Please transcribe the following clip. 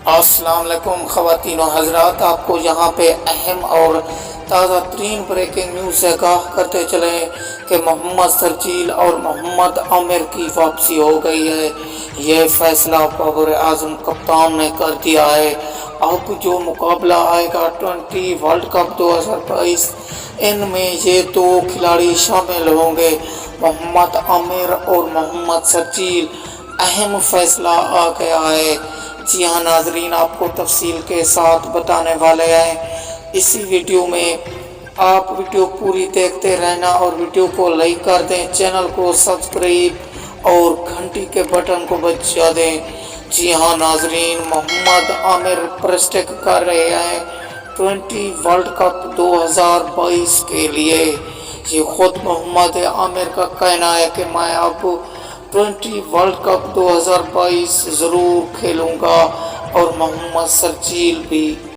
السلام علیکم خواتین و حضرات، آپ کو یہاں پہ اہم اور تازہ ترین بریکنگ نیوز سے آگاہ کرتے چلیں کہ محمد سرجیل اور محمد عامر کی واپسی ہو گئی ہے۔ یہ فیصلہ بابر اعظم کپتان نے کر دیا ہے۔ اب جو مقابلہ آئے گا 20 ورلڈ کپ 2022، ان میں یہ دو کھلاڑی شامل ہوں گے، محمد عامر اور محمد سرجیل۔ اہم فیصلہ آ گیا ہے۔ جی ہاں ناظرین، آپ کو تفصیل کے ساتھ بتانے والے ہیں اسی ویڈیو میں۔ آپ ویڈیو پوری دیکھتے رہنا اور ویڈیو کو لائک کر دیں، چینل کو سبسکرائب اور گھنٹی کے بٹن کو بجا دیں۔ جی ہاں ناظرین، محمد عامر پریسٹک کر رہے ہیں 20 ورلڈ کپ 2022 کے لیے۔ یہ خود محمد عامر کا کہنا ہے کہ میں اب 20 ورلڈ کپ 2022 ضرور کھیلوں گا، اور محمد سرجیل بھی۔